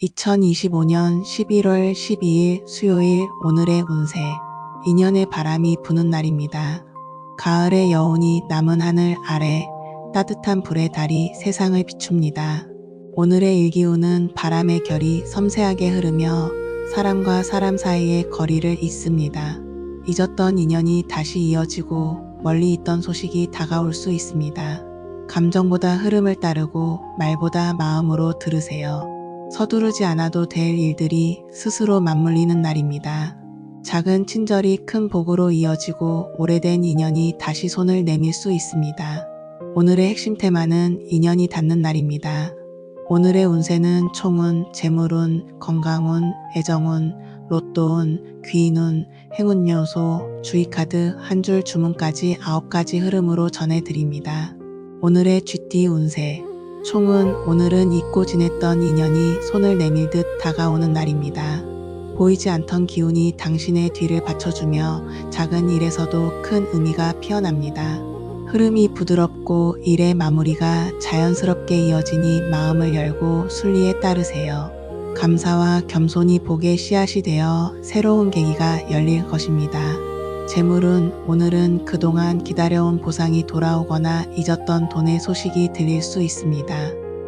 2025년 11월 12일 수요일 오늘의 운세. 인연의 바람이 부는 날입니다. 가을의 여운이 남은 하늘 아래 따뜻한 불의 달이 세상을 비춥니다. 오늘의 일기운은 바람의 결이 섬세하게 흐르며 사람과 사람 사이의 거리를 잇습니다. 잊었던 인연이 다시 이어지고 멀리 있던 소식이 다가올 수 있습니다. 감정보다 흐름을 따르고 말보다 마음으로 들으세요. 서두르지 않아도 될 일들이 스스로 맞물리는 날입니다. 작은 친절이 큰 복으로 이어지고 오래된 인연이 다시 손을 내밀 수 있습니다. 오늘의 핵심 테마는 인연이 닿는 날입니다. 오늘의 운세는 총운, 재물운, 건강운, 애정운, 로또운, 귀인운, 행운요소, 주의카드, 한 줄 주문까지 9가지 흐름으로 전해드립니다. 오늘의 쥐띠 운세. 총운, 오늘은 잊고 지냈던 인연이 손을 내밀듯 다가오는 날입니다. 보이지 않던 기운이 당신의 뒤를 받쳐주며 작은 일에서도 큰 의미가 피어납니다. 흐름이 부드럽고 일의 마무리가 자연스럽게 이어지니 마음을 열고 순리에 따르세요. 감사와 겸손이 복의 씨앗이 되어 새로운 계기가 열릴 것입니다. 재물은 오늘은 그동안 기다려온 보상이 돌아오거나 잊었던 돈의 소식이 들릴 수 있습니다.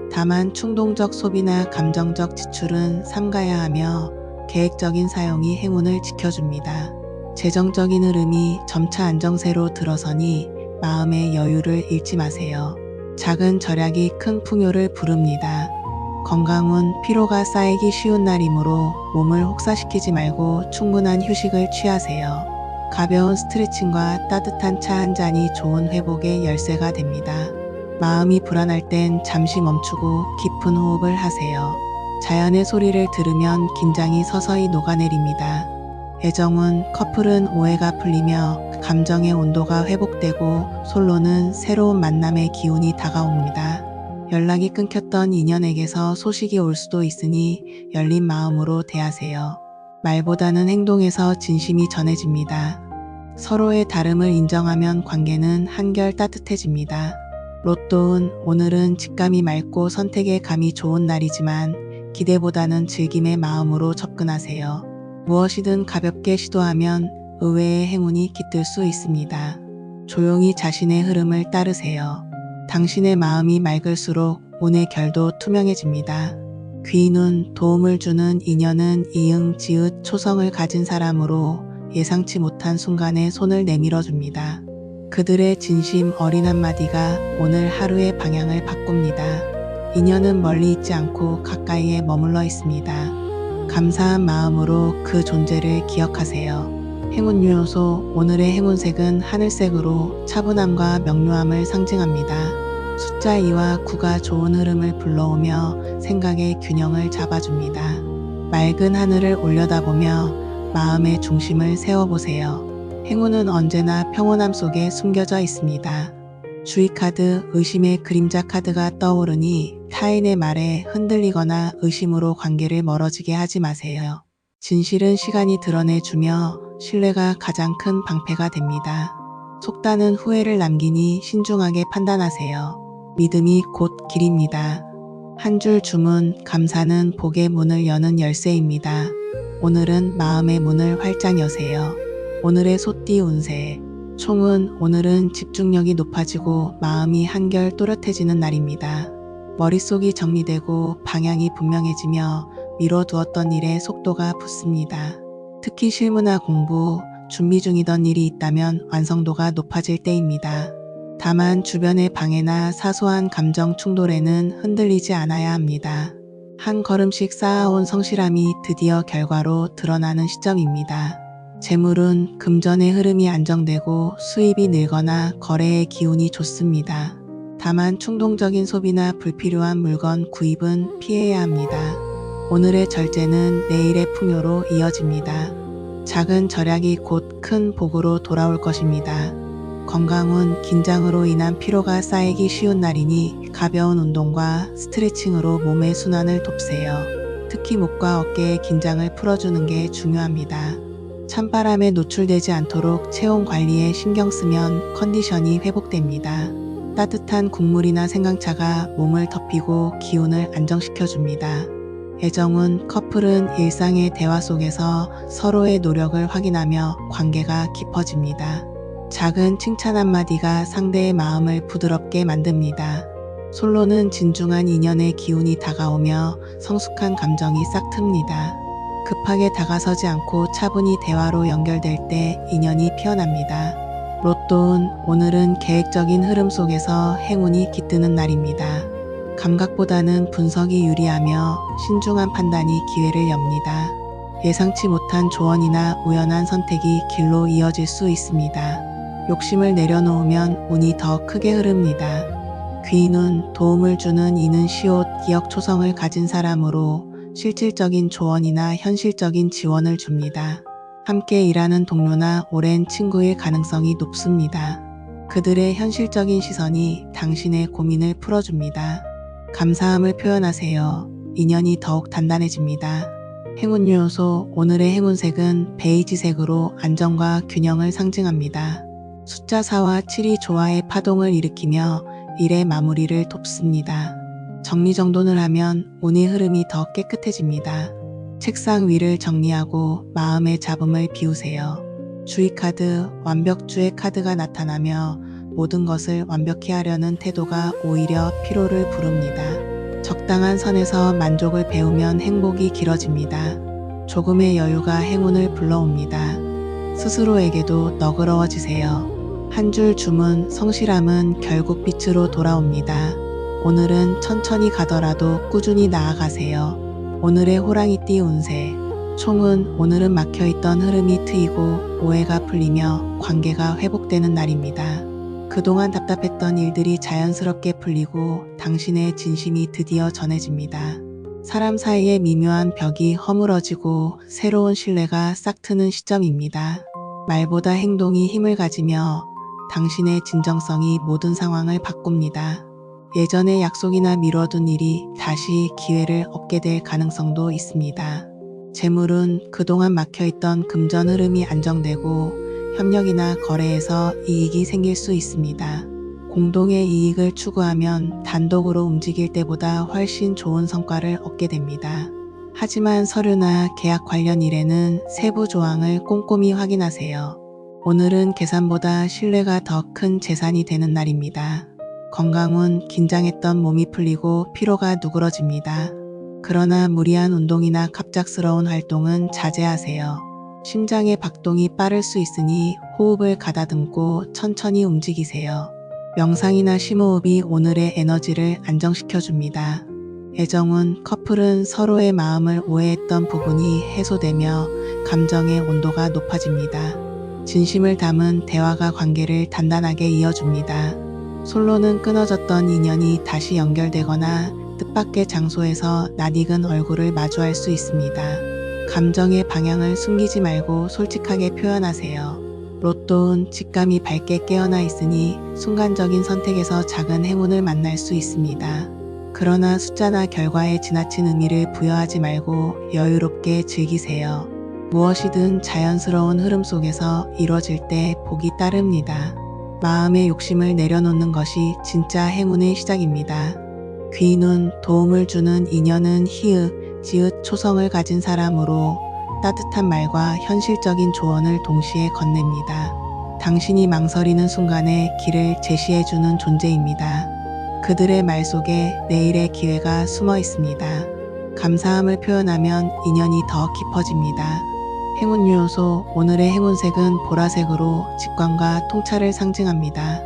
다만 충동적 소비나 감정적 지출은 삼가야 하며 계획적인 사용이 행운을 지켜줍니다. 재정적인 흐름이 점차 안정세로 들어서니 마음의 여유를 잃지 마세요. 작은 절약이 큰 풍요를 부릅니다. 건강은 피로가 쌓이기 쉬운 날이므로 몸을 혹사시키지 말고 충분한 휴식을 취하세요. 가벼운 스트레칭과 따뜻한 차 한 잔이 좋은 회복의 열쇠가 됩니다. 마음이 불안할 땐 잠시 멈추고 깊은 호흡을 하세요. 자연의 소리를 들으면 긴장이 서서히 녹아내립니다. 애정은 커플은 오해가 풀리며 감정의 온도가 회복되고 솔로는 새로운 만남의 기운이 다가옵니다. 연락이 끊겼던 인연에게서 소식이 올 수도 있으니 열린 마음으로 대하세요. 말보다는 행동에서 진심이 전해집니다. 서로의 다름을 인정하면 관계는 한결 따뜻해집니다. 로또운, 오늘은 직감이 맑고 선택의 감이 좋은 날이지만 기대보다는 즐김의 마음으로 접근하세요. 무엇이든 가볍게 시도하면 의외의 행운이 깃들 수 있습니다. 조용히 자신의 흐름을 따르세요. 당신의 마음이 맑을수록 운의 결도 투명해집니다. 귀인운, 도움을 주는 인연은 이응, 지읒, 초성을 가진 사람으로 예상치 못한 순간에 손을 내밀어 줍니다. 그들의 진심 어린 한마디가 오늘 하루의 방향을 바꿉니다. 인연은 멀리 있지 않고 가까이에 머물러 있습니다. 감사한 마음으로 그 존재를 기억하세요. 행운 요소, 오늘의 행운색은 하늘색으로 차분함과 명료함을 상징합니다. 숫자 2와 9가 좋은 흐름을 불러오며 생각의 균형을 잡아줍니다. 맑은 하늘을 올려다보며 마음의 중심을 세워보세요. 행운은 언제나 평온함 속에 숨겨져 있습니다. 주의카드, 의심의 그림자 카드가 떠오르니 타인의 말에 흔들리거나 의심으로 관계를 멀어지게 하지 마세요. 진실은 시간이 드러내주며 신뢰가 가장 큰 방패가 됩니다. 속단은 후회를 남기니 신중하게 판단하세요. 믿음이 곧 길입니다. 한 줄 주문, 감사는 복의 문을 여는 열쇠입니다. 오늘은 마음의 문을 활짝 여세요. 오늘의 소띠 운세. 총운, 오늘은 집중력이 높아지고 마음이 한결 또렷해지는 날입니다. 머릿속이 정리되고 방향이 분명해지며 미뤄두었던 일에 속도가 붙습니다. 특히 실무나 공부, 준비 중이던 일이 있다면 완성도가 높아질 때입니다. 다만 주변의 방해나 사소한 감정 충돌에는 흔들리지 않아야 합니다. 한 걸음씩 쌓아온 성실함이 드디어 결과로 드러나는 시점입니다. 재물은 금전의 흐름이 안정되고 수입이 늘거나 거래의 기운이 좋습니다. 다만 충동적인 소비나 불필요한 물건 구입은 피해야 합니다. 오늘의 절제는 내일의 풍요로 이어집니다. 작은 절약이 곧 큰 복으로 돌아올 것입니다. 건강은 긴장으로 인한 피로가 쌓이기 쉬운 날이니 가벼운 운동과 스트레칭으로 몸의 순환을 돕세요. 특히 목과 어깨의 긴장을 풀어주는 게 중요합니다. 찬바람에 노출되지 않도록 체온 관리에 신경 쓰면 컨디션이 회복됩니다. 따뜻한 국물이나 생강차가 몸을 덮이고 기운을 안정시켜줍니다. 애정운 커플은 일상의 대화 속에서 서로의 노력을 확인하며 관계가 깊어집니다. 작은 칭찬 한마디가 상대의 마음을 부드럽게 만듭니다. 솔로는 진중한 인연의 기운이 다가오며 성숙한 감정이 싹 틉니다. 급하게 다가서지 않고 차분히 대화로 연결될 때 인연이 피어납니다. 로또운 오늘은 계획적인 흐름 속에서 행운이 깃드는 날입니다. 감각보다는 분석이 유리하며 신중한 판단이 기회를 엽니다. 예상치 못한 조언이나 우연한 선택이 길로 이어질 수 있습니다. 욕심을 내려놓으면 운이 더 크게 흐릅니다. 귀인운 도움을 주는 이는 시옷 기억초성을 가진 사람으로 실질적인 조언이나 현실적인 지원을 줍니다. 함께 일하는 동료나 오랜 친구일 가능성이 높습니다. 그들의 현실적인 시선이 당신의 고민을 풀어줍니다. 감사함을 표현하세요. 인연이 더욱 단단해집니다. 행운 요소 오늘의 행운색은 베이지색으로 안정과 균형을 상징합니다. 숫자 4와 7이 조화의 파동을 일으키며 일의 마무리를 돕습니다. 정리정돈을 하면 운의 흐름이 더 깨끗해집니다. 책상 위를 정리하고 마음의 잡음을 비우세요. 주의카드 완벽주의 카드가 나타나며 모든 것을 완벽히 하려는 태도가 오히려 피로를 부릅니다. 적당한 선에서 만족을 배우면 행복이 길어집니다. 조금의 여유가 행운을 불러옵니다. 스스로에게도 너그러워지세요. 한 줄 주문 성실함은 결국 빛으로 돌아옵니다. 오늘은 천천히 가더라도 꾸준히 나아가세요. 오늘의 호랑이띠 운세 총은 오늘은 막혀있던 흐름이 트이고 오해가 풀리며 관계가 회복되는 날입니다. 그동안 답답했던 일들이 자연스럽게 풀리고 당신의 진심이 드디어 전해집니다. 사람 사이의 미묘한 벽이 허물어지고 새로운 신뢰가 싹 트는 시점입니다. 말보다 행동이 힘을 가지며 당신의 진정성이 모든 상황을 바꿉니다. 예전의 약속이나 미뤄둔 일이 다시 기회를 얻게 될 가능성도 있습니다. 재물은 그동안 막혀있던 금전 흐름이 안정되고 협력이나 거래에서 이익이 생길 수 있습니다. 공동의 이익을 추구하면 단독으로 움직일 때보다 훨씬 좋은 성과를 얻게 됩니다. 하지만 서류나 계약 관련 일에는 세부 조항을 꼼꼼히 확인하세요. 오늘은 계산보다 신뢰가 더 큰 재산이 되는 날입니다. 건강운 긴장했던 몸이 풀리고 피로가 누그러집니다. 그러나 무리한 운동이나 갑작스러운 활동은 자제하세요. 심장의 박동이 빠를 수 있으니 호흡을 가다듬고 천천히 움직이세요. 명상이나 심호흡이 오늘의 에너지를 안정시켜줍니다. 애정운 커플은 서로의 마음을 오해했던 부분이 해소되며 감정의 온도가 높아집니다. 진심을 담은 대화가 관계를 단단하게 이어줍니다. 솔로는 끊어졌던 인연이 다시 연결되거나 뜻밖의 장소에서 낯익은 얼굴을 마주할 수 있습니다. 감정의 방향을 숨기지 말고 솔직하게 표현하세요. 로또운 직감이 밝게 깨어나 있으니 순간적인 선택에서 작은 행운을 만날 수 있습니다. 그러나 숫자나 결과에 지나친 의미를 부여하지 말고 여유롭게 즐기세요. 무엇이든 자연스러운 흐름 속에서 이뤄질 때 복이 따릅니다. 마음의 욕심을 내려놓는 것이 진짜 행운의 시작입니다. 귀인운 도움을 주는 인연은 히읗, 지읒 초성을 가진 사람으로 따뜻한 말과 현실적인 조언을 동시에 건넵니다. 당신이 망설이는 순간에 길을 제시해주는 존재입니다. 그들의 말 속에 내일의 기회가 숨어 있습니다. 감사함을 표현하면 인연이 더 깊어집니다. 행운 요소 오늘의 행운색은 보라색으로 직관과 통찰을 상징합니다.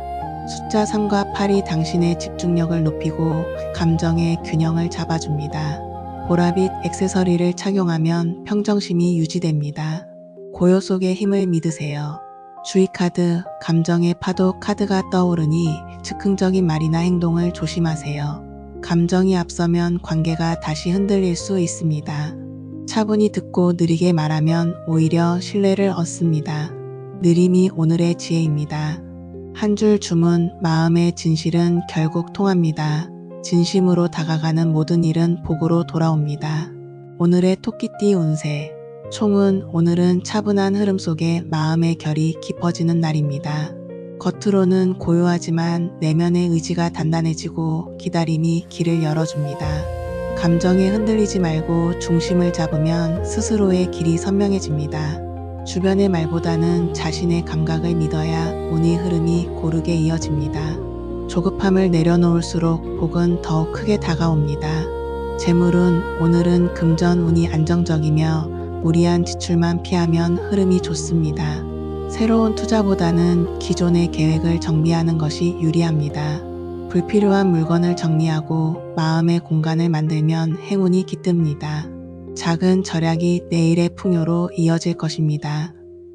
숫자 3과 8이 당신의 집중력을 높이고 감정의 균형을 잡아줍니다. 보라빛 액세서리를 착용하면 평정심이 유지됩니다. 고요 속의 힘을 믿으세요. 주의카드 감정의 파도 카드가 떠오르니 즉흥적인 말이나 행동을 조심하세요. 감정이 앞서면 관계가 다시 흔들릴 수 있습니다. 차분히 듣고 느리게 말하면 오히려 신뢰를 얻습니다. 느림이 오늘의 지혜입니다. 한 줄 주문 마음의 진실은 결국 통합니다. 진심으로 다가가는 모든 일은 복으로 돌아옵니다. 오늘의 토끼띠 운세 총은 오늘은 차분한 흐름 속에 마음의 결이 깊어지는 날입니다. 겉으로는 고요하지만 내면의 의지가 단단해지고 기다림이 길을 열어줍니다. 감정에 흔들리지 말고 중심을 잡으면 스스로의 길이 선명해집니다. 주변의 말보다는 자신의 감각을 믿어야 운의 흐름이 고르게 이어집니다. 조급함을 내려놓을수록 복은 더욱 크게 다가옵니다. 재물운 오늘은 금전 운이 안정적이며 무리한 지출만 피하면 흐름이 좋습니다. 새로운 투자보다는 기존의 계획을 정비하는 것이 유리합니다. 불필요한 물건을 정리하고 마음의 공간을 만들면 행운이 깃듭니다. 작은 절약이 내일의 풍요로 이어질 것입니다.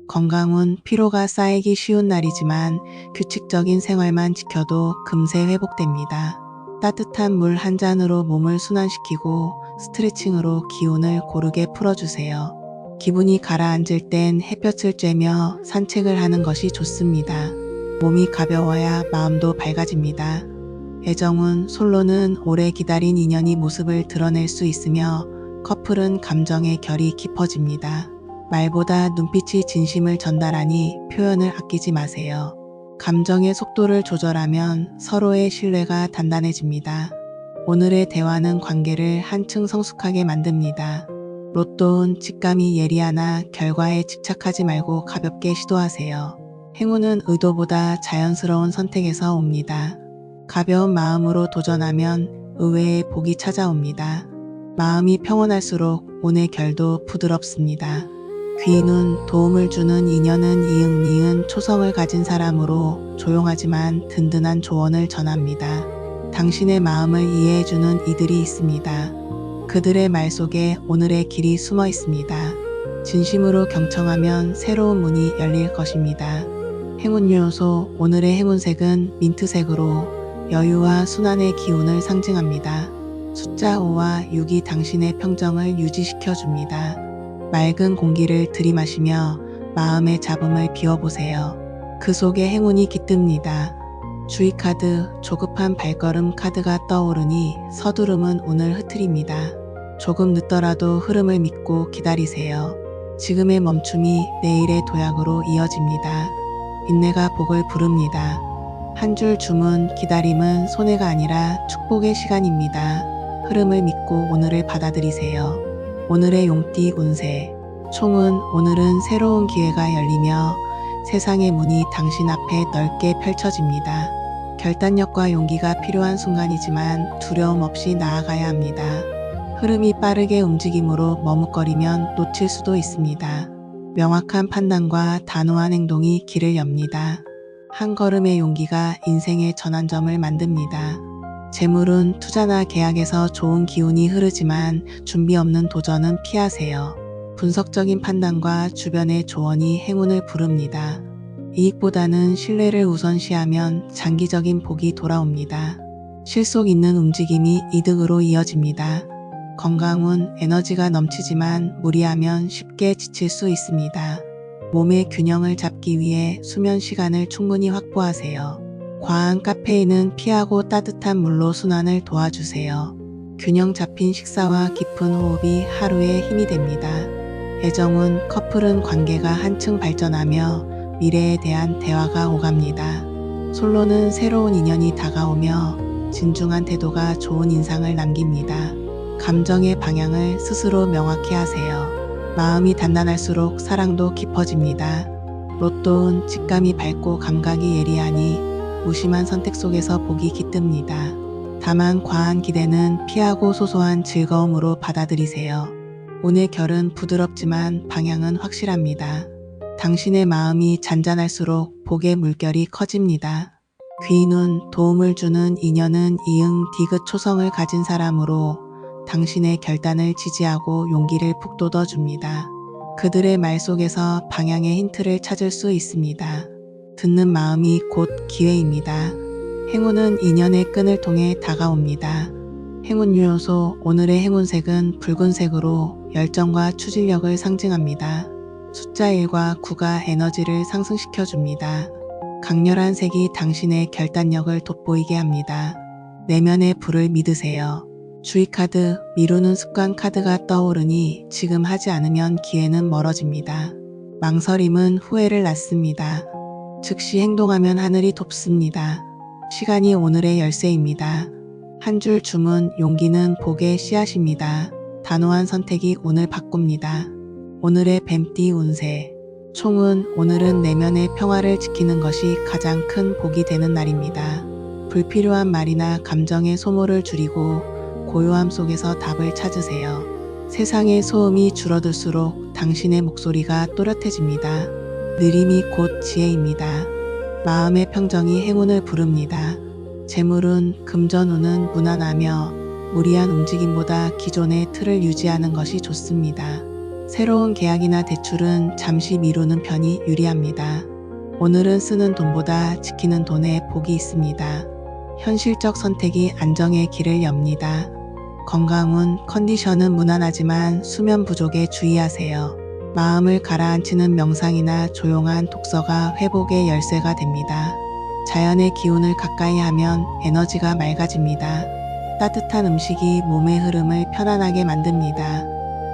건강운 피로가 쌓이기 쉬운 날이지만 규칙적인 생활만 지켜도 금세 회복됩니다. 따뜻한 물 한 잔으로 몸을 순환시키고 스트레칭으로 기운을 고르게 풀어주세요. 기분이 가라앉을 땐 햇볕을 쬐며 산책을 하는 것이 좋습니다. 몸이 가벼워야 마음도 밝아집니다. 애정운 솔로는 오래 기다린 인연이 모습을 드러낼 수 있으며 커플은 감정의 결이 깊어집니다. 말보다 눈빛이 진심을 전달하니 표현을 아끼지 마세요. 감정의 속도를 조절하면 서로의 신뢰가 단단해집니다. 오늘의 대화는 관계를 한층 성숙하게 만듭니다. 로또운 직감이 예리하나 결과에 집착하지 말고 가볍게 시도하세요. 행운은 의도보다 자연스러운 선택에서 옵니다. 가벼운 마음으로 도전하면 의외의 복이 찾아옵니다. 마음이 평온할수록 운의 결도 부드럽습니다. 귀인운 도움을 주는 인연은 이응니은 초성을 가진 사람으로 조용하지만 든든한 조언을 전합니다. 당신의 마음을 이해해주는 이들이 있습니다. 그들의 말 속에 오늘의 길이 숨어 있습니다. 진심으로 경청하면 새로운 문이 열릴 것입니다. 행운 요소 오늘의 행운색은 민트색으로 여유와 순환의 기운을 상징합니다. 숫자 5와 6이 당신의 평정을 유지시켜 줍니다. 맑은 공기를 들이마시며 마음의 잡음을 비워보세요. 그 속에 행운이 깃듭니다. 주의 카드 조급한 발걸음 카드가 떠오르니 서두름은 운을 흐트립니다. 조금 늦더라도 흐름을 믿고 기다리세요. 지금의 멈춤이 내일의 도약으로 이어집니다. 인내가 복을 부릅니다. 한 줄 주문 기다림은 손해가 아니라 축복의 시간입니다. 흐름을 믿고 오늘을 받아들이세요. 오늘의 용띠 운세 총은 오늘은 새로운 기회가 열리며 세상의 문이 당신 앞에 넓게 펼쳐집니다. 결단력과 용기가 필요한 순간이지만 두려움 없이 나아가야 합니다. 흐름이 빠르게 움직임으로 머뭇거리면 놓칠 수도 있습니다. 명확한 판단과 단호한 행동이 길을 엽니다. 한 걸음의 용기가 인생의 전환점을 만듭니다. 재물은 투자나 계약에서 좋은 기운이 흐르지만 준비 없는 도전은 피하세요. 분석적인 판단과 주변의 조언이 행운을 부릅니다. 이익보다는 신뢰를 우선시하면 장기적인 복이 돌아옵니다. 실속 있는 움직임이 이득으로 이어집니다. 건강운 에너지가 넘치지만 무리하면 쉽게 지칠 수 있습니다. 몸의 균형을 잡기 위해 수면 시간을 충분히 확보하세요. 과한 카페인은 피하고 따뜻한 물로 순환을 도와주세요. 균형 잡힌 식사와 깊은 호흡이 하루에 힘이 됩니다. 애정운 커플은 관계가 한층 발전하며 미래에 대한 대화가 오갑니다. 솔로는 새로운 인연이 다가오며 진중한 태도가 좋은 인상을 남깁니다. 감정의 방향을 스스로 명확히 하세요. 마음이 단단할수록 사랑도 깊어집니다. 로또운 직감이 밝고 감각이 예리하니 무심한 선택 속에서 복이 깃듭니다. 다만 과한 기대는 피하고 소소한 즐거움으로 받아들이세요. 운의 결은 부드럽지만 방향은 확실합니다. 당신의 마음이 잔잔할수록 복의 물결이 커집니다. 귀인운 도움을 주는 인연은 이응 디귿 초성을 가진 사람으로 당신의 결단을 지지하고 용기를 북돋워 줍니다. 그들의 말 속에서 방향의 힌트를 찾을 수 있습니다. 듣는 마음이 곧 기회입니다. 행운은 인연의 끈을 통해 다가옵니다. 행운 요소 오늘의 행운색은 붉은색으로 열정과 추진력을 상징합니다. 숫자 1과 9가 에너지를 상승시켜 줍니다. 강렬한 색이 당신의 결단력을 돋보이게 합니다. 내면의 불을 믿으세요. 주의 카드 미루는 습관 카드가 떠오르니 지금 하지 않으면 기회는 멀어집니다. 망설임은 후회를 낳습니다. 즉시 행동하면 하늘이 돕습니다. 시간이 오늘의 열쇠입니다. 한 줄 주문, 용기는 복의 씨앗입니다. 단호한 선택이 오늘 바꿉니다. 오늘의 뱀띠 운세. 총은 오늘은 내면의 평화를 지키는 것이 가장 큰 복이 되는 날입니다. 불필요한 말이나 감정의 소모를 줄이고 고요함 속에서 답을 찾으세요. 세상의 소음이 줄어들수록 당신의 목소리가 또렷해집니다. 느림이 곧 지혜입니다. 마음의 평정이 행운을 부릅니다. 재물은 금전운은 무난하며 무리한 움직임보다 기존의 틀을 유지하는 것이 좋습니다. 새로운 계약이나 대출은 잠시 미루는 편이 유리합니다. 오늘은 쓰는 돈보다 지키는 돈에 복이 있습니다. 현실적 선택이 안정의 길을 엽니다. 건강운, 컨디션은 무난하지만 수면 부족에 주의하세요. 마음을 가라앉히는 명상이나 조용한 독서가 회복의 열쇠가 됩니다. 자연의 기운을 가까이 하면 에너지가 맑아집니다. 따뜻한 음식이 몸의 흐름을 편안하게 만듭니다.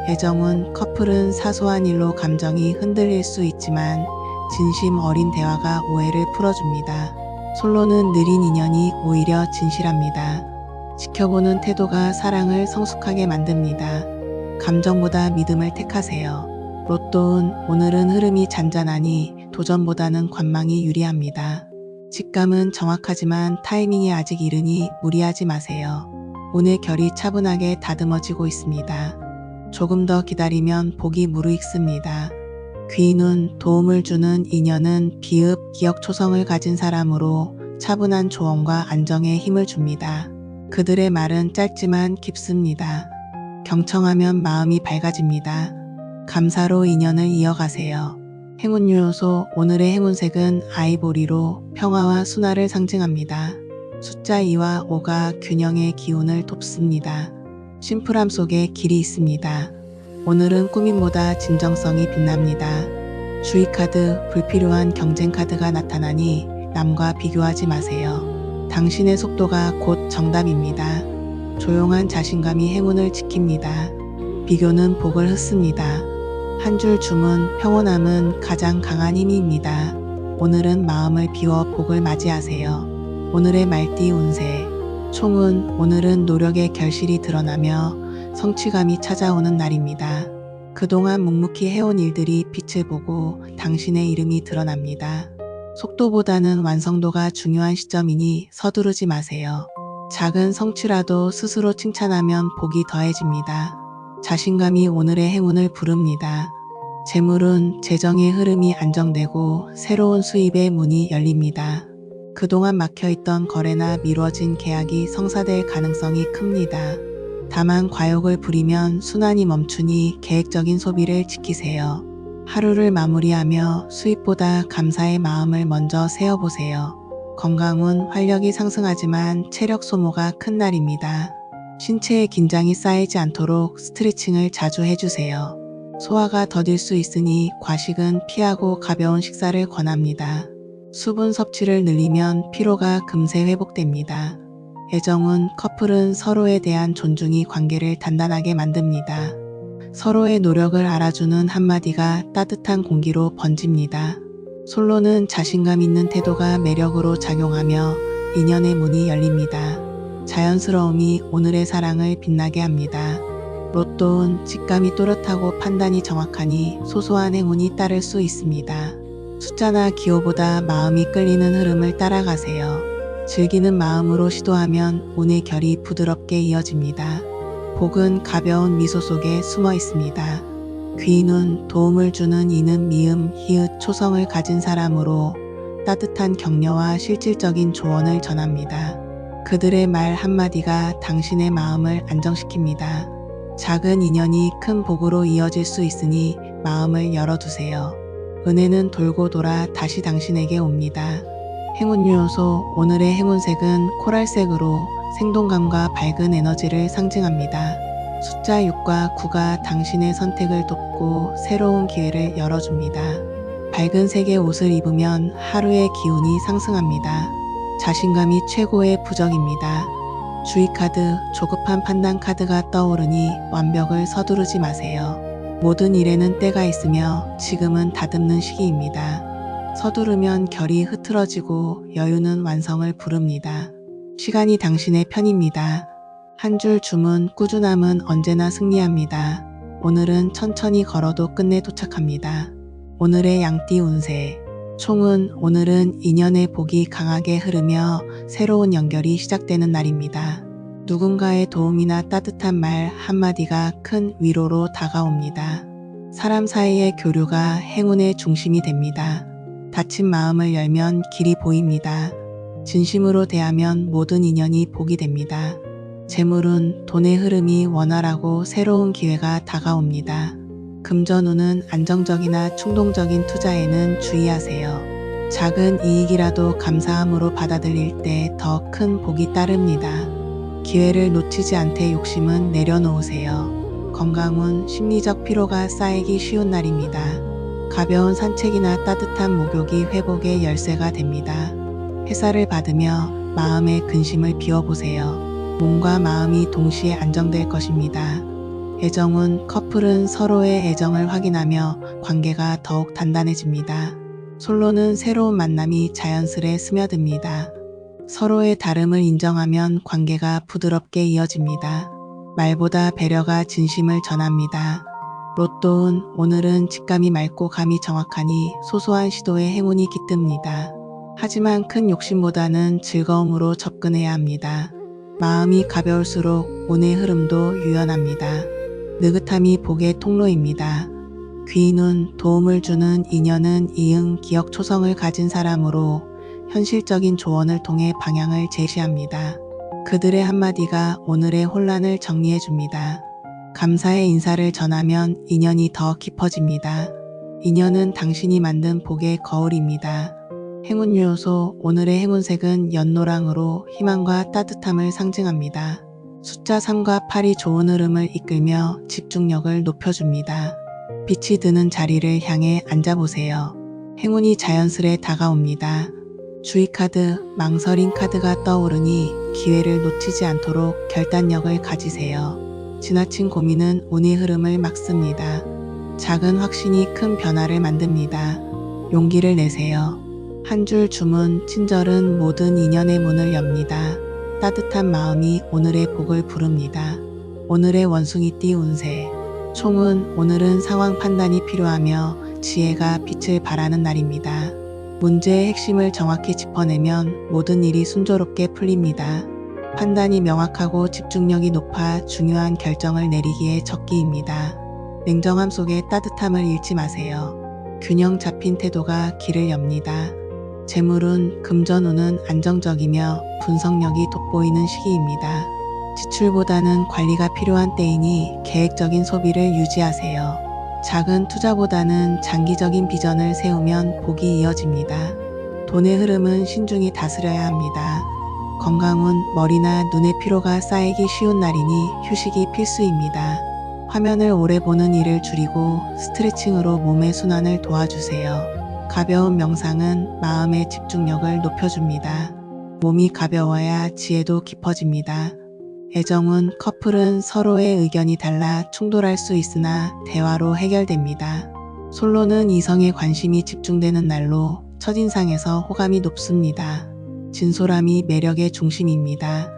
애정운, 커플은 사소한 일로 감정이 흔들릴 수 있지만 진심 어린 대화가 오해를 풀어줍니다. 솔로는 느린 인연이 오히려 진실합니다. 지켜보는 태도가 사랑을 성숙하게 만듭니다. 감정보다 믿음을 택하세요. 로또운, 오늘은 흐름이 잔잔하니 도전보다는 관망이 유리합니다. 직감은 정확하지만 타이밍이 아직 이르니 무리하지 마세요. 오늘 결이 차분하게 다듬어지고 있습니다. 조금 더 기다리면 복이 무르익습니다. 귀인운, 도움을 주는 인연은 비읍, 기억초성을 가진 사람으로 차분한 조언과 안정에 힘을 줍니다. 그들의 말은 짧지만 깊습니다. 경청하면 마음이 밝아집니다. 감사로 인연을 이어가세요. 행운 요소, 오늘의 행운색은 아이보리로 평화와 순화를 상징합니다. 숫자 2와 5가 균형의 기운을 돕습니다. 심플함 속에 길이 있습니다. 오늘은 꾸밈보다 진정성이 빛납니다. 주의 카드, 불필요한 경쟁 카드가 나타나니 남과 비교하지 마세요. 당신의 속도가 곧 정답입니다. 조용한 자신감이 행운을 지킵니다. 비교는 복을 흡습니다. 한 줄 주문, 평온함은 가장 강한 힘입니다. 오늘은 마음을 비워 복을 맞이하세요. 오늘의 말띠 운세. 총은, 오늘은 노력의 결실이 드러나며 성취감이 찾아오는 날입니다. 그동안 묵묵히 해온 일들이 빛을 보고 당신의 이름이 드러납니다. 속도보다는 완성도가 중요한 시점이니 서두르지 마세요. 작은 성취라도 스스로 칭찬하면 복이 더해집니다. 자신감이 오늘의 행운을 부릅니다. 재물은 재정의 흐름이 안정되고 새로운 수입의 문이 열립니다. 그동안 막혀있던 거래나 미뤄진 계약이 성사될 가능성이 큽니다. 다만 과욕을 부리면 순환이 멈추니 계획적인 소비를 지키세요. 하루를 마무리하며 수입보다 감사의 마음을 먼저 세어보세요. 건강은 활력이 상승하지만 체력 소모가 큰 날입니다. 신체에 긴장이 쌓이지 않도록 스트레칭을 자주 해주세요. 소화가 더딜 수 있으니 과식은 피하고 가벼운 식사를 권합니다. 수분 섭취를 늘리면 피로가 금세 회복됩니다. 애정은, 커플은 서로에 대한 존중이 관계를 단단하게 만듭니다. 서로의 노력을 알아주는 한마디가 따뜻한 공기로 번집니다. 솔로는 자신감 있는 태도가 매력으로 작용하며 인연의 문이 열립니다. 자연스러움이 오늘의 사랑을 빛나게 합니다. 로또는 직감이 또렷하고 판단이 정확하니 소소한 행운이 따를 수 있습니다. 숫자나 기호보다 마음이 끌리는 흐름을 따라가세요. 즐기는 마음으로 시도하면 운의 결이 부드럽게 이어집니다. 복은 가벼운 미소 속에 숨어 있습니다. 귀인은, 도움을 주는 이는 미음, 히읗, 초성을 가진 사람으로 따뜻한 격려와 실질적인 조언을 전합니다. 그들의 말 한마디가 당신의 마음을 안정시킵니다. 작은 인연이 큰 복으로 이어질 수 있으니 마음을 열어두세요. 은혜는 돌고 돌아 다시 당신에게 옵니다. 행운 요소, 오늘의 행운색은 코랄색으로 생동감과 밝은 에너지를 상징합니다. 숫자 6과 9가 당신의 선택을 돕고 새로운 기회를 열어줍니다. 밝은 색의 옷을 입으면 하루의 기운이 상승합니다. 자신감이 최고의 부적입니다. 주의 카드, 조급한 판단 카드가 떠오르니 완벽을 서두르지 마세요. 모든 일에는 때가 있으며 지금은 다듬는 시기입니다. 서두르면 결이 흐트러지고 여유는 완성을 부릅니다. 시간이 당신의 편입니다. 한 줄 주문 꾸준함은 언제나 승리합니다. 오늘은 천천히 걸어도 끝내 도착합니다. 오늘의 양띠 운세. 총은 오늘은 인연의 복이 강하게 흐르며 새로운 연결이 시작되는 날입니다. 누군가의 도움이나 따뜻한 말 한마디가 큰 위로로 다가옵니다. 사람 사이의 교류가 행운의 중심이 됩니다. 닫힌 마음을 열면 길이 보입니다. 진심으로 대하면 모든 인연이 복이 됩니다. 재물은 돈의 흐름이 원활하고 새로운 기회가 다가옵니다. 금전운은 안정적이나 충동적인 투자에는 주의하세요. 작은 이익이라도 감사함으로 받아들일 때 더 큰 복이 따릅니다. 기회를 놓치지 않게 욕심은 내려놓으세요. 건강운 심리적 피로가 쌓이기 쉬운 날입니다. 가벼운 산책이나 따뜻한 목욕이 회복의 열쇠가 됩니다. 해사를 받으며 마음의 근심을 비워보세요. 몸과 마음이 동시에 안정될 것입니다. 애정운 커플은 서로의 애정을 확인하며 관계가 더욱 단단해집니다. 솔로는 새로운 만남이 자연스레 스며듭니다. 서로의 다름을 인정하면 관계가 부드럽게 이어집니다. 말보다 배려가 진심을 전합니다. 로또운 오늘은 직감이 맑고 감이 정확하니 소소한 시도에 행운이 깃듭니다. 하지만 큰 욕심보다는 즐거움으로 접근해야 합니다. 마음이 가벼울수록 운의 흐름도 유연합니다. 느긋함이 복의 통로입니다. 귀인운 도움을 주는 인연은 이응 기억 초성을 가진 사람으로 현실적인 조언을 통해 방향을 제시합니다. 그들의 한마디가 오늘의 혼란을 정리해줍니다. 감사의 인사를 전하면 인연이 더 깊어집니다. 인연은 당신이 만든 복의 거울입니다. 행운 요소 오늘의 행운색은 연노랑으로 희망과 따뜻함을 상징합니다. 숫자 3과 8이 좋은 흐름을 이끌며 집중력을 높여줍니다. 빛이 드는 자리를 향해 앉아보세요. 행운이 자연스레 다가옵니다. 주의 카드, 망설인 카드가 떠오르니 기회를 놓치지 않도록 결단력을 가지세요. 지나친 고민은 운의 흐름을 막습니다. 작은 확신이 큰 변화를 만듭니다. 용기를 내세요. 한 줄 주문 친절은 모든 인연의 문을 엽니다. 따뜻한 마음이 오늘의 복을 부릅니다. 오늘의 원숭이띠 운세. 총은 오늘은 상황 판단이 필요하며 지혜가 빛을 발하는 날입니다. 문제의 핵심을 정확히 짚어내면 모든 일이 순조롭게 풀립니다. 판단이 명확하고 집중력이 높아 중요한 결정을 내리기에 적기입니다. 냉정함 속에 따뜻함을 잃지 마세요. 균형 잡힌 태도가 길을 엽니다. 재물운 금전운은 안정적이며 분석력이 돋보이는 시기입니다. 지출보다는 관리가 필요한 때이니 계획적인 소비를 유지하세요. 작은 투자보다는 장기적인 비전을 세우면 복이 이어집니다. 돈의 흐름은 신중히 다스려야 합니다. 건강운 머리나 눈의 피로가 쌓이기 쉬운 날이니 휴식이 필수입니다. 화면을 오래 보는 일을 줄이고 스트레칭으로 몸의 순환을 도와주세요. 가벼운 명상은 마음의 집중력을 높여줍니다. 몸이 가벼워야 지혜도 깊어집니다. 애정운 커플은 서로의 의견이 달라 충돌할 수 있으나 대화로 해결됩니다. 솔로는 이성의 관심이 집중되는 날로 첫인상에서 호감이 높습니다. 진솔함이 매력의 중심입니다.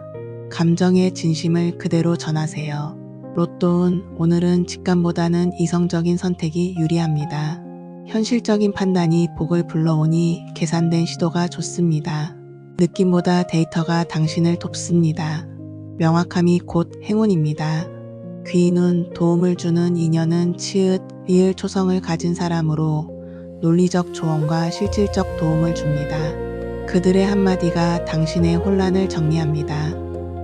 감정의 진심을 그대로 전하세요. 로또운 오늘은 직감보다는 이성적인 선택이 유리합니다. 현실적인 판단이 복을 불러오니 계산된 시도가 좋습니다. 느낌보다 데이터가 당신을 돕습니다. 명확함이 곧 행운입니다. 귀인운 도움을 주는 인연은 치읓, 리을 초성을 가진 사람으로 논리적 조언과 실질적 도움을 줍니다. 그들의 한마디가 당신의 혼란을 정리합니다.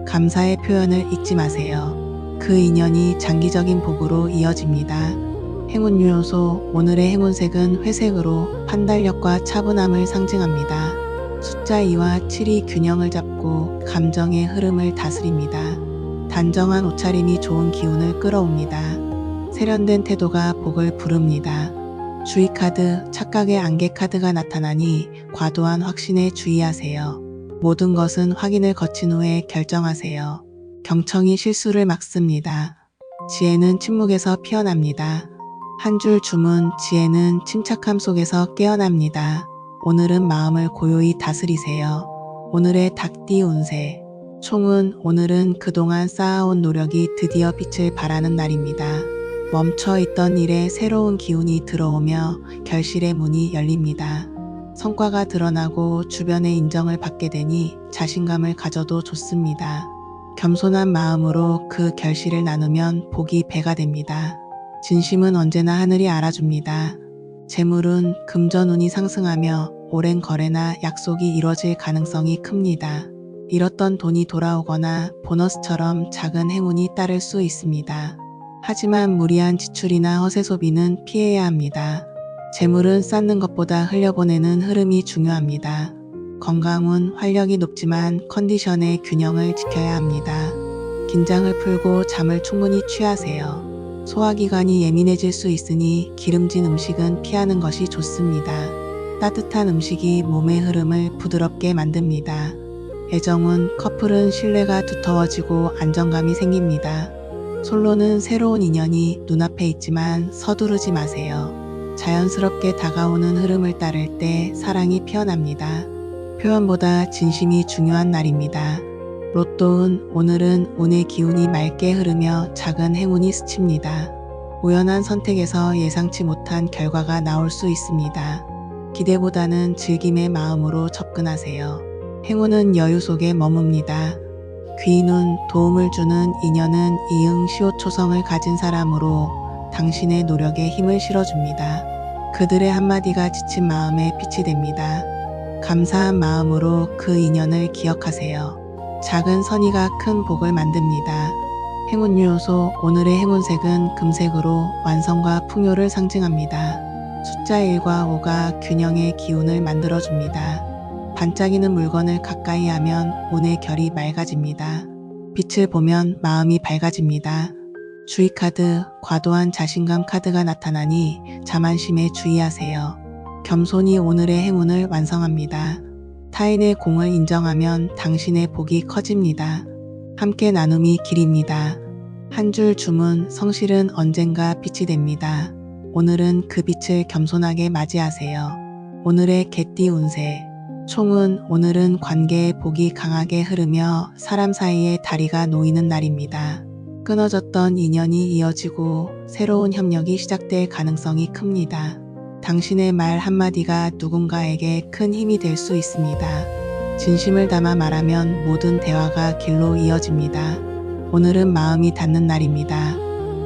감사의 표현을 잊지 마세요. 그 인연이 장기적인 복으로 이어집니다. 행운 요소 오늘의 행운색은 회색으로 판단력과 차분함을 상징합니다. 숫자 2와 7이 균형을 잡고 감정의 흐름을 다스립니다. 단정한 옷차림이 좋은 기운을 끌어옵니다. 세련된 태도가 복을 부릅니다. 주의 카드, 착각의 안개 카드가 나타나니 과도한 확신에 주의하세요. 모든 것은 확인을 거친 후에 결정하세요. 경청이 실수를 막습니다. 지혜는 침묵에서 피어납니다. 한 줄 주문, 지혜는 침착함 속에서 깨어납니다. 오늘은 마음을 고요히 다스리세요. 오늘의 닭띠 운세. 총은 오늘은 그동안 쌓아온 노력이 드디어 빛을 발하는 날입니다. 멈춰있던 일에 새로운 기운이 들어오며 결실의 문이 열립니다. 성과가 드러나고 주변의 인정을 받게 되니 자신감을 가져도 좋습니다. 겸손한 마음으로 그 결실을 나누면 복이 배가 됩니다. 진심은 언제나 하늘이 알아줍니다. 재물은 금전운이 상승하며 오랜 거래나 약속이 이뤄질 가능성이 큽니다. 잃었던 돈이 돌아오거나 보너스처럼 작은 행운이 따를 수 있습니다. 하지만 무리한 지출이나 허세 소비는 피해야 합니다. 재물은 쌓는 것보다 흘려보내는 흐름이 중요합니다. 건강은 활력이 높지만 컨디션의 균형을 지켜야 합니다. 긴장을 풀고 잠을 충분히 취하세요. 소화기관이 예민해질 수 있으니 기름진 음식은 피하는 것이 좋습니다. 따뜻한 음식이 몸의 흐름을 부드럽게 만듭니다. 애정은 커플은 신뢰가 두터워지고 안정감이 생깁니다. 솔로는 새로운 인연이 눈앞에 있지만 서두르지 마세요. 자연스럽게 다가오는 흐름을 따를 때 사랑이 피어납니다. 표현보다 진심이 중요한 날입니다. 로또운 오늘은 운의 기운이 맑게 흐르며 작은 행운이 스칩니다. 우연한 선택에서 예상치 못한 결과가 나올 수 있습니다. 기대보다는 즐김의 마음으로 접근하세요. 행운은 여유 속에 머뭅니다. 귀인운 도움을 주는 인연은 이응 시옷초성을 가진 사람으로 당신의 노력에 힘을 실어줍니다. 그들의 한마디가 지친 마음에 빛이 됩니다. 감사한 마음으로 그 인연을 기억하세요. 작은 선의가 큰 복을 만듭니다. 행운 요소 오늘의 행운색은 금색으로 완성과 풍요를 상징합니다. 숫자 1과 5가 균형의 기운을 만들어줍니다. 반짝이는 물건을 가까이 하면 운의 결이 맑아집니다. 빛을 보면 마음이 밝아집니다. 주의 카드, 과도한 자신감 카드가 나타나니 자만심에 주의하세요. 겸손이 오늘의 행운을 완성합니다. 타인의 공을 인정하면 당신의 복이 커집니다. 함께 나눔이 길입니다. 한 줄 주문, 성실은 언젠가 빛이 됩니다. 오늘은 그 빛을 겸손하게 맞이하세요. 오늘의 개띠 운세. 총은 오늘은 관계의 복이 강하게 흐르며 사람 사이에 다리가 놓이는 날입니다. 끊어졌던 인연이 이어지고 새로운 협력이 시작될 가능성이 큽니다. 당신의 말 한마디가 누군가에게 큰 힘이 될 수 있습니다. 진심을 담아 말하면 모든 대화가 길로 이어집니다. 오늘은 마음이 닿는 날입니다.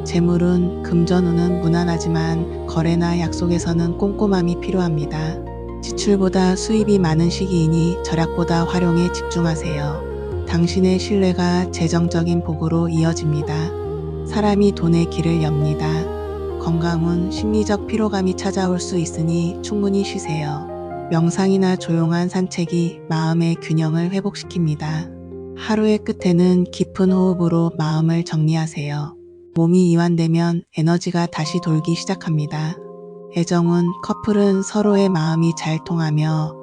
재물은 금전운은 무난하지만 거래나 약속에서는 꼼꼼함이 필요합니다. 지출보다 수입이 많은 시기이니 절약보다 활용에 집중하세요. 당신의 신뢰가 재정적인 복으로 이어집니다. 사람이 돈의 길을 엽니다. 건강은 심리적 피로감이 찾아올 수 있으니 충분히 쉬세요. 명상이나 조용한 산책이 마음의 균형을 회복시킵니다. 하루의 끝에는 깊은 호흡으로 마음을 정리하세요. 몸이 이완되면 에너지가 다시 돌기 시작합니다. 애정은 커플은 서로의 마음이 잘 통하며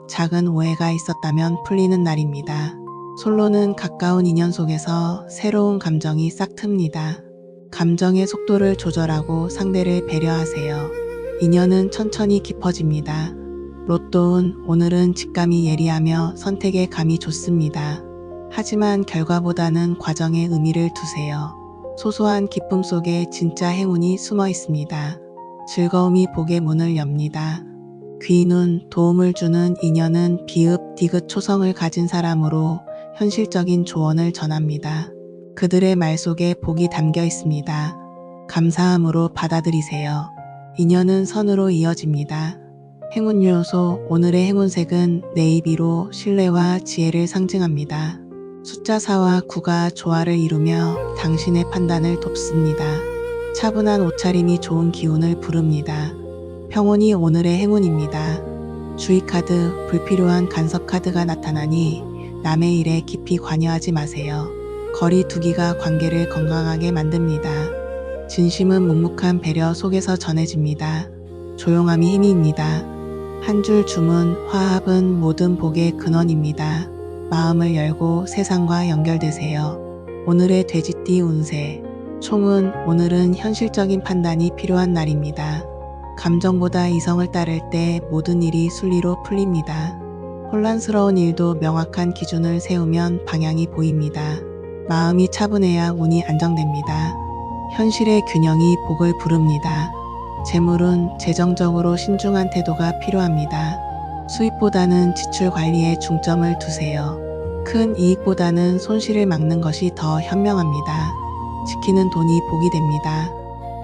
작은 오해가 있었다면 풀리는 날입니다. 솔로는 가까운 인연 속에서 새로운 감정이 싹 틉니다. 감정의 속도를 조절하고 상대를 배려하세요. 인연은 천천히 깊어집니다. 로또운 오늘은 직감이 예리하며 선택의 감이 좋습니다. 하지만 결과보다는 과정에 의미를 두세요. 소소한 기쁨 속에 진짜 행운이 숨어 있습니다. 즐거움이 복의 문을 엽니다. 귀인운 도움을 주는 인연은 비읍, 디귿 초성을 가진 사람으로 현실적인 조언을 전합니다. 그들의 말 속에 복이 담겨 있습니다. 감사함으로 받아들이세요. 인연은 선으로 이어집니다. 행운 요소 오늘의 행운색은 네이비로 신뢰와 지혜를 상징합니다. 숫자 4와 9가 조화를 이루며 당신의 판단을 돕습니다. 차분한 옷차림이 좋은 기운을 부릅니다. 평온이 오늘의 행운입니다. 주의 카드, 불필요한 간섭 카드가 나타나니 남의 일에 깊이 관여하지 마세요. 거리 두기가 관계를 건강하게 만듭니다. 진심은 묵묵한 배려 속에서 전해집니다. 조용함이 힘입니다. 한 줄 주문, 화합은 모든 복의 근원입니다. 마음을 열고 세상과 연결되세요. 오늘의 돼지띠 운세. 총은 오늘은 현실적인 판단이 필요한 날입니다. 감정보다 이성을 따를 때 모든 일이 순리로 풀립니다. 혼란스러운 일도 명확한 기준을 세우면 방향이 보입니다. 마음이 차분해야 운이 안정됩니다. 현실의 균형이 복을 부릅니다. 재물은 재정적으로 신중한 태도가 필요합니다. 수입보다는 지출 관리에 중점을 두세요. 큰 이익보다는 손실을 막는 것이 더 현명합니다. 지키는 돈이 복이 됩니다.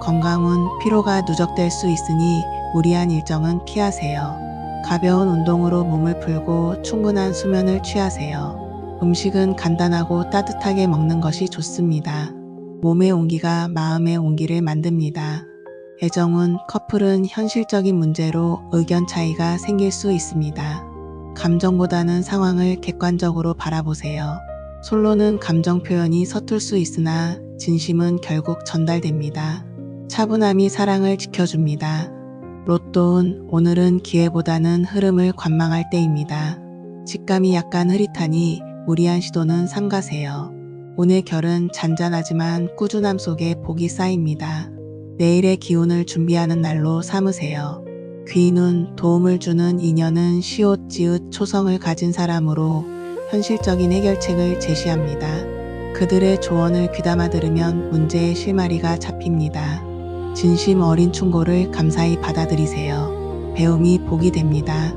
건강은 피로가 누적될 수 있으니 무리한 일정은 피하세요. 가벼운 운동으로 몸을 풀고 충분한 수면을 취하세요. 음식은 간단하고 따뜻하게 먹는 것이 좋습니다. 몸의 온기가 마음의 온기를 만듭니다. 애정은 커플은 현실적인 문제로 의견 차이가 생길 수 있습니다. 감정보다는 상황을 객관적으로 바라보세요. 솔로는 감정 표현이 서툴 수 있으나 진심은 결국 전달됩니다. 차분함이 사랑을 지켜줍니다. 로또운 오늘은 기회보다는 흐름을 관망할 때입니다. 직감이 약간 흐릿하니 무리한 시도는 삼가세요. 오늘 결은 잔잔하지만 꾸준함 속에 복이 쌓입니다. 내일의 기운을 준비하는 날로 삼으세요. 귀인은 도움을 주는 인연은 시옷, 지읒, 초성을 가진 사람으로 현실적인 해결책을 제시합니다. 그들의 조언을 귀담아 들으면 문제의 실마리가 잡힙니다. 진심 어린 충고를 감사히 받아들이세요. 배움이 복이 됩니다.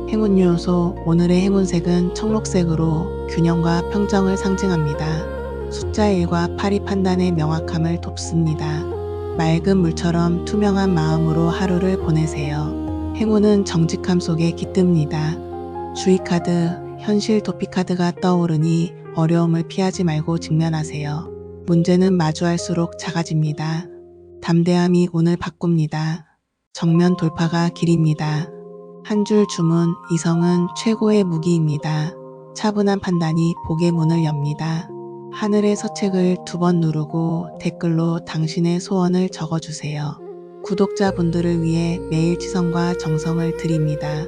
행운 요소 오늘의 행운색은 청록색으로 균형과 평정을 상징합니다. 숫자 1과 8이 판단의 명확함을 돕습니다. 맑은 물처럼 투명한 마음으로 하루를 보내세요. 행운은 정직함 속에 깃듭니다. 주의카드, 현실 도피카드가 떠오르니 어려움을 피하지 말고 직면하세요. 문제는 마주할수록 작아집니다. 담대함이 운을 바꿉니다. 정면 돌파가 길입니다. 한 줄 주문, 이성은 최고의 무기입니다. 차분한 판단이 복의 문을 엽니다. 하늘의 서책을 2번 누르고 댓글로 당신의 소원을 적어주세요. 구독자분들을 위해 매일 지성과 정성을 드립니다.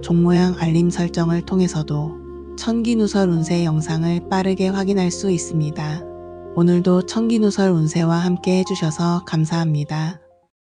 종모양 알림 설정을 통해서도 천기누설 운세 영상을 빠르게 확인할 수 있습니다. 오늘도 천기누설 운세와 함께 해주셔서 감사합니다.